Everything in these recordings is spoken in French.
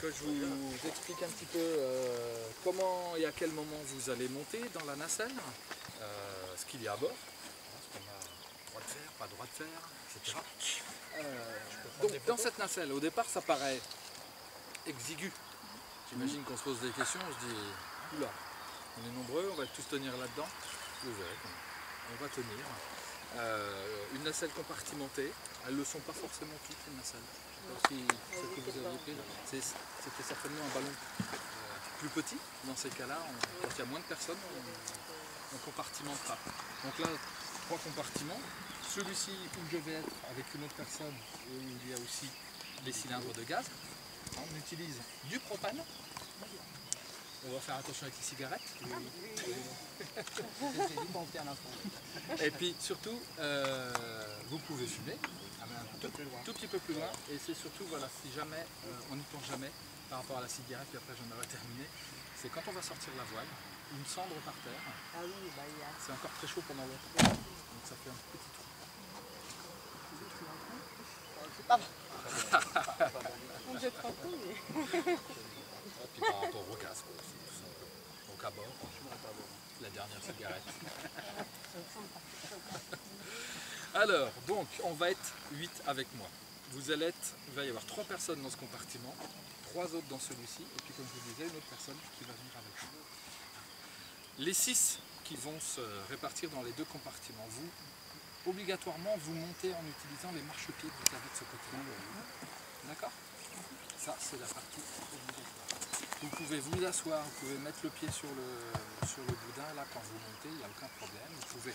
que je vous explique un petit peu comment et à quel moment vous allez monter dans la nacelle, ce qu'il y a à bord, ce qu'on a droit de faire, pas droit de faire, etc. Donc dans cette nacelle, au départ ça paraît exigu. J'imagine qu'on se pose des questions, on se dit, oula, on est nombreux, on va tous tenir là-dedans. Vous verrez, on va tenir. Une nacelle compartimentée, elles ne le sont pas forcément toutes les nacelles. Si celle que vous aviez prise, c'était certainement un ballon plus petit. Dans ces cas-là, quand il y a moins de personnes, on compartimente pas. Donc là, 3 compartiments. Celui-ci où je vais être avec une autre personne, et où il y a aussi des cylindres de gaz. On utilise du propane. On va faire attention avec les cigarettes. Et puis surtout, vous pouvez fumer un tout petit peu plus loin. Et c'est surtout, voilà, si jamais, on n'y pense jamais par rapport à la cigarette, puis après j'en aurai terminé, c'est quand on va sortir la voile, une cendre par terre, c'est encore très chaud pendant longtemps. Donc ça fait un petit trou. C'est pas mal. On jette pas tout, mais... Et puis par rapport au gaz, donc à bord, la dernière cigarette. Alors, donc, on va être 8 avec moi. Vous allez être, il va y avoir 3 personnes dans ce compartiment, 3 autres dans celui-ci, et puis comme je vous disais, une autre personne qui va venir avec nous. Les 6 qui vont se répartir dans les 2 compartiments, vous, obligatoirement, vous montez en utilisant les marchepieds que vous avez de ce côté-là. D'accord ? Ça, c'est la partie obligatoire. Vous pouvez vous asseoir, vous pouvez mettre le pied sur le boudin, là, quand vous montez, il n'y a aucun problème. Vous pouvez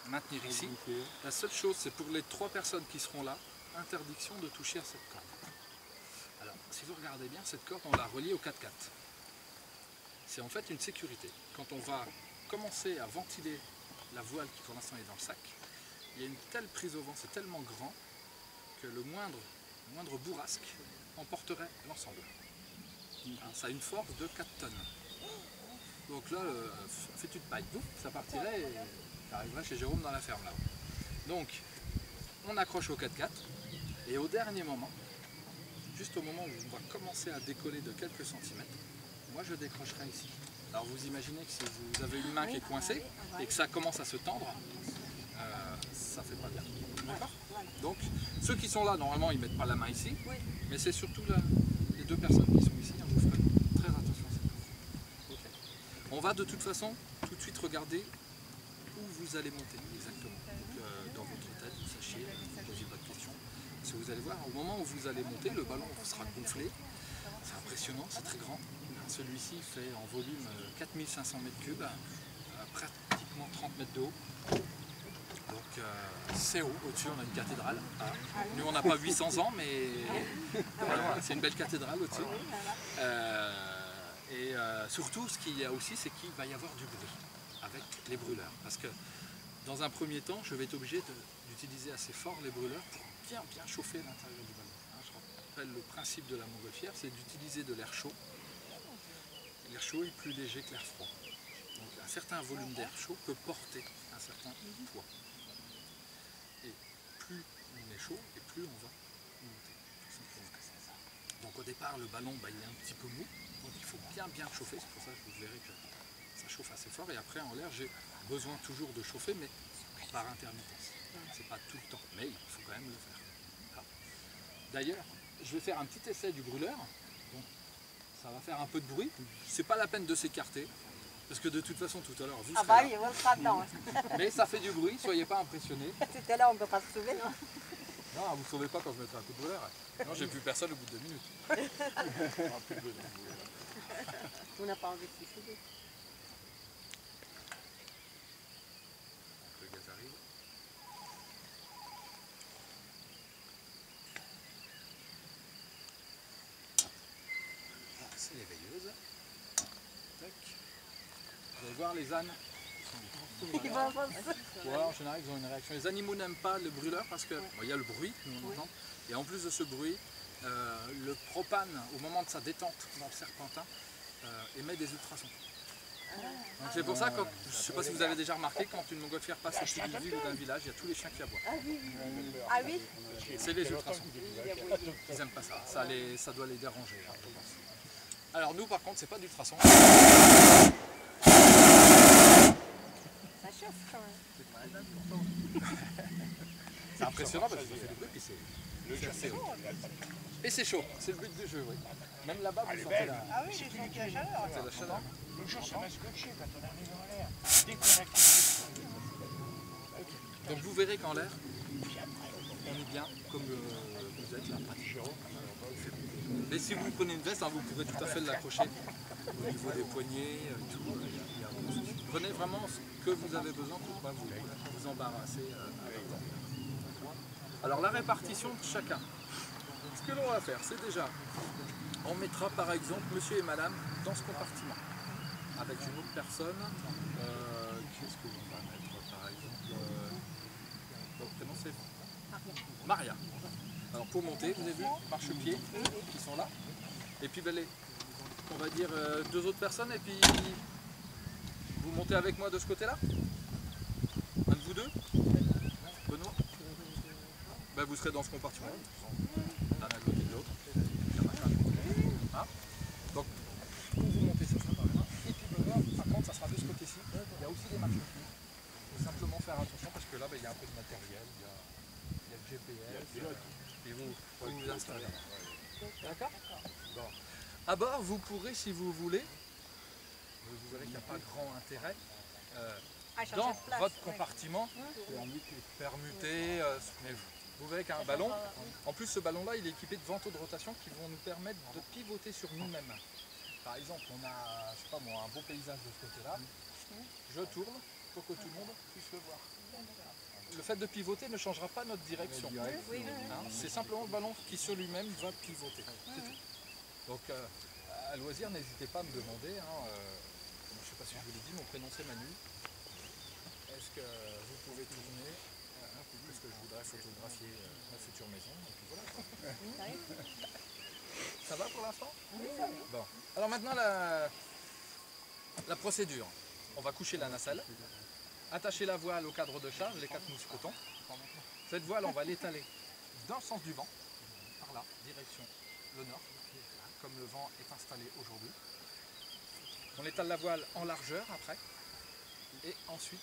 maintenir ici. La seule chose, c'est pour les 3 personnes qui seront là, interdiction de toucher à cette corde. Alors, si vous regardez bien, cette corde, on l'a reliée au 4x4. C'est en fait une sécurité. Quand on va commencer à ventiler la voile qui pour l'instant est dans le sac, il y a une telle prise au vent, c'est tellement grand que le moindre bourrasque emporterait l'ensemble. Ça a une force de 4 tonnes. Donc là, fais-tu de paille, ça partirait et ça arriverait chez Jérôme dans la ferme là. Donc, on accroche au 4x4 et au dernier moment, juste au moment où on va commencer à décoller de quelques centimètres, moi je décrocherai ici. Alors vous imaginez que si vous avez une main qui est coincée et que ça commence à se tendre, ça fait pas bien. D'accord ? Donc, ceux qui sont là, normalement, ils ne mettent pas la main ici, mais c'est surtout là, les 2 personnes qui sont ici, vous ferez très attention à ça. Okay. On va de toute façon tout de suite regarder où vous allez monter exactement. Donc, dans votre tête, vous sachiez, vous posez votre question. Si vous allez voir, au moment où vous allez monter, le ballon sera gonflé. C'est impressionnant, c'est très grand. Celui-ci fait en volume 4500 m3, pratiquement 30 mètres de haut. Donc c'est haut, au-dessus on a une cathédrale. Nous on n'a pas 800 ans, mais voilà, c'est une belle cathédrale au-dessus. Et surtout ce qu'il y a aussi, c'est qu'il va y avoir du bruit avec les brûleurs. Parce que dans un premier temps, je vais être obligé d'utiliser assez fort les brûleurs pour bien chauffer l'intérieur du ballon. Je rappelle le principe de la montgolfière, c'est d'utiliser de l'air chaud. L'air chaud est plus léger que l'air froid. Donc un certain volume d'air chaud peut porter un certain poids. Et plus on est chaud, et plus on va monter, tout simplement. Donc au départ, le ballon, il est un petit peu mou, donc il faut bien chauffer. C'est pour ça que vous verrez que ça chauffe assez fort. Et après, en l'air, j'ai besoin toujours de chauffer, mais par intermittence. C'est pas tout le temps, mais il faut quand même le faire. D'ailleurs, je vais faire un petit essai du brûleur. Donc, ça va faire un peu de bruit. C'est pas la peine de s'écarter. Parce que de toute façon, tout à l'heure, vous serez là. Oui, on sera dedans. Mais ça fait du bruit, soyez pas impressionnés. Tout à l'heure, on ne peut pas se sauver. Non, vous ne sauvez pas quand je mettrai un coup de brûleur. Non, j'ai plus personne au bout de 2 minutes. On n'a pas envie de se sauver. Le gaz arrive. C'est les veilleuses. Tac. Vous allez voir les ânes. Ouais, en général, ils ont une réaction. Les animaux n'aiment pas le brûleur parce qu'il y a le bruit, on entend. Et en plus de ce bruit, le propane, au moment de sa détente dans le serpentin, émet des ultrasons. Donc c'est pour ça, quand, je ne sais pas si vous avez déjà remarqué, quand une montgolfière passe au-dessus d'une ville ou d'un village, il y a tous les chiens qui aboient. Ah oui. C'est les ultrasons. Ils n'aiment pas ça. Ça doit les déranger, hein, je pense. Alors nous, par contre, c'est pas d'ultrasons. Ça chauffe quand même. C'est impressionnant parce que ça fait du bruit, puis c'est assez haut. Et c'est chaud, c'est le but du jeu, oui. Même là-bas, vous sentez Ah oui, j'ai senti la chaleur. c'est la chaleur. Le jour, ça m'a scotché quand on arrive en l'air. Dès qu'on active. Donc vous verrez qu'en l'air, on est bien comme vous êtes là. Mais si vous prenez une veste, hein, vous pourrez tout à fait l'accrocher au niveau des poignets, tout. Il y a aucun souci. Prenez vraiment ce que vous avez besoin pour ne pas vous embarrasser avec ça. Alors la répartition de chacun. Ce que l'on va faire, c'est déjà, on mettra par exemple monsieur et madame dans ce compartiment. Avec une autre personne, qu'est-ce que l'on va mettre par exemple votre prénom c'est Maria. Alors pour monter, vous avez vu, marchepieds qui sont là. Et puis ben, on va dire deux autres personnes et puis vous montez avec moi de ce côté-là. Un de vous deux, Benoît. Ben, vous serez dans ce compartiment. L'un à côté de l'autre. Hein? Donc pour vous monter, ça sera par là. Et puis Benoît, par contre, ça sera de ce côté-ci. Il y a aussi des marchepieds. Il faut simplement faire attention parce que là, ben, il y a un peu de matériel. Il y a le GPS. Et vous installez. D'accord? Bon. À bord, vous pourrez, si vous voulez, vous verrez qu'il n'y a pas grand intérêt, dans votre compartiment, permuter, mais vous verrez qu'un ballon, en plus ce ballon-là, il est équipé de vantaux de rotation qui vont nous permettre de pivoter sur nous-mêmes. Par exemple, on a, je sais pas moi, un beau paysage de ce côté-là, je tourne pour que tout le monde puisse le voir. Le fait de pivoter ne changera pas notre direction. Hein, c'est simplement le ballon qui sur lui-même va pivoter. C'est tout. Donc à loisir, n'hésitez pas à me demander. Hein, je ne sais pas si je vous l'ai dit, mon prénom c'est Manu. Est-ce que vous pouvez tourner parce que je voudrais photographier ma future maison. Et puis voilà. Ça va pour l'instant? Bon. Alors maintenant la procédure. On va coucher la nacelle. Attacher la voile au cadre de charge, les 4 mousquetons. Cette voile, on va l'étaler dans le sens du vent, par là, direction le nord, comme le vent est installé aujourd'hui. On étale la voile en largeur après, et ensuite,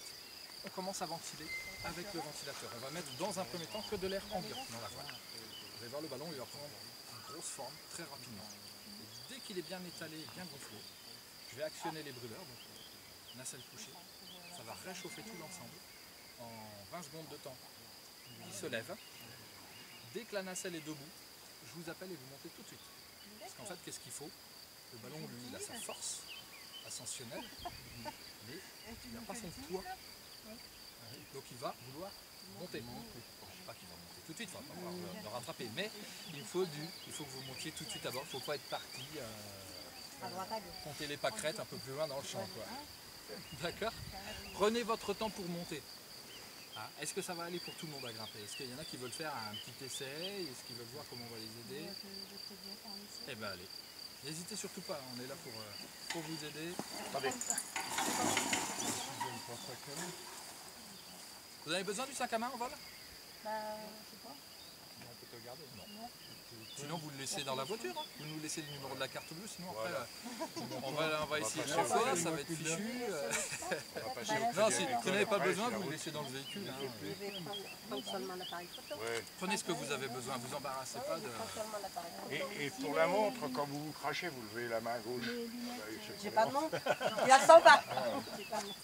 on commence à ventiler avec le ventilateur. On va mettre dans un premier temps que de l'air ambiant dans la voile. Vous allez voir, le ballon il va prendre une grosse forme très rapidement. Et dès qu'il est bien étalé et bien gonflé, je vais actionner les brûleurs, donc nacelle couchée. Ça va réchauffer tout l'ensemble en 20 secondes de temps. Il se lève. Dès que la nacelle est debout, je vous appelle et vous montez tout de suite. Parce qu'en fait, qu'est-ce qu'il faut? Le ballon, lui, il a sa force ascensionnelle, mais il n'a pas son poids. Donc il va vouloir monter. Bon, je ne dis pas qu'il va monter tout de suite, il va falloir le rattraper. Mais il faut que vous montiez tout de suite d'abord. Il ne faut pas être parti, compter les pâquerettes un peu plus loin dans le champ, quoi. D'accord? Prenez votre temps pour monter. Ah, est-ce que ça va aller pour tout le monde à grimper? Est-ce qu'il y en a qui veulent faire un petit essai? Est-ce qu'ils veulent voir comment on va les aider? Eh bien allez. N'hésitez surtout pas, on est là pour vous aider. Attendez. Vous avez besoin du sac à main en vol? Bah, je sais pas. On peut te le garder? Non. Sinon vous le laissez dans la voiture, hein. Vous nous laissez le numéro de la carte bleue, sinon après on va essayer de chaque fois, ça va être fichu. Non, si vous n'avez pas besoin, vous le laissez dans le véhicule. Hein. Je vais prendre seulement l'appareil photo. Prenez ce que vous avez besoin, vous embarrassez pas de... Seulement l'appareil photo. Et pour la montre, quand vous vous crachez, vous levez la main à gauche. J'ai pas de montre. Il la sent pas. J'ai pas de montre.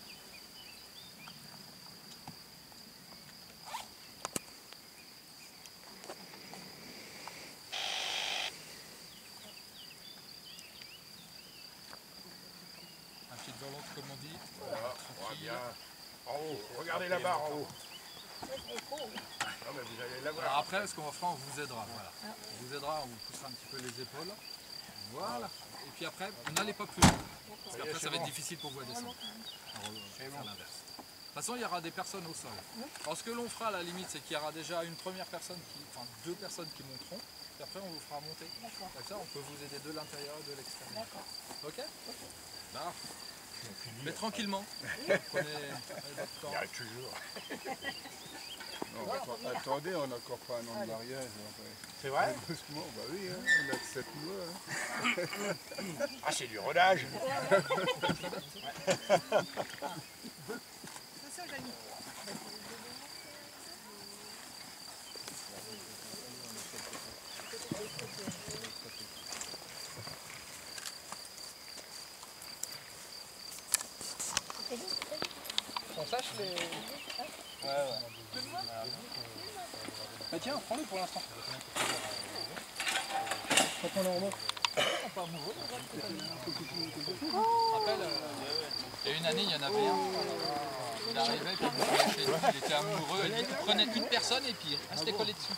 Un pied devant l'autre comme on dit. Voilà, on va Tranquille. bien. En haut, regardez la barre en haut. Non, mais vous allez la Alors voir. après, ce qu'on va faire, on vous aidera. Voilà. On vous aidera, on vous poussera un petit peu les épaules. Voilà. Et puis après, n'allez pas plus loin. Parce qu'après, ça va être difficile pour vous à descendre. Alors, on va faire l'inverse. De toute façon, il y aura des personnes au sol. Alors ce que l'on fera à la limite, c'est qu'il y aura déjà une première personne, enfin 2 personnes qui monteront. Puis après, on vous fera monter. Comme ça, on peut vous aider de l'intérieur et de l'extérieur. Ok? Bah, Mais tranquillement. Prenez votre temps. Il y a toujours. Non, attendez, on n'a encore pas un an de mariage. C'est vrai? Doucement, bah oui, hein, on a que 7 mois. Hein. Ah, c'est du rodage. On sache les... Ouais. Bah tiens, prends-le pour l'instant. Quand on en remonte. Pas amoureux. Je me rappelle, il y a une année, il y en avait un. Il arrivait, puis il était amoureux. Il prenait une personne et puis il restait collé dessus.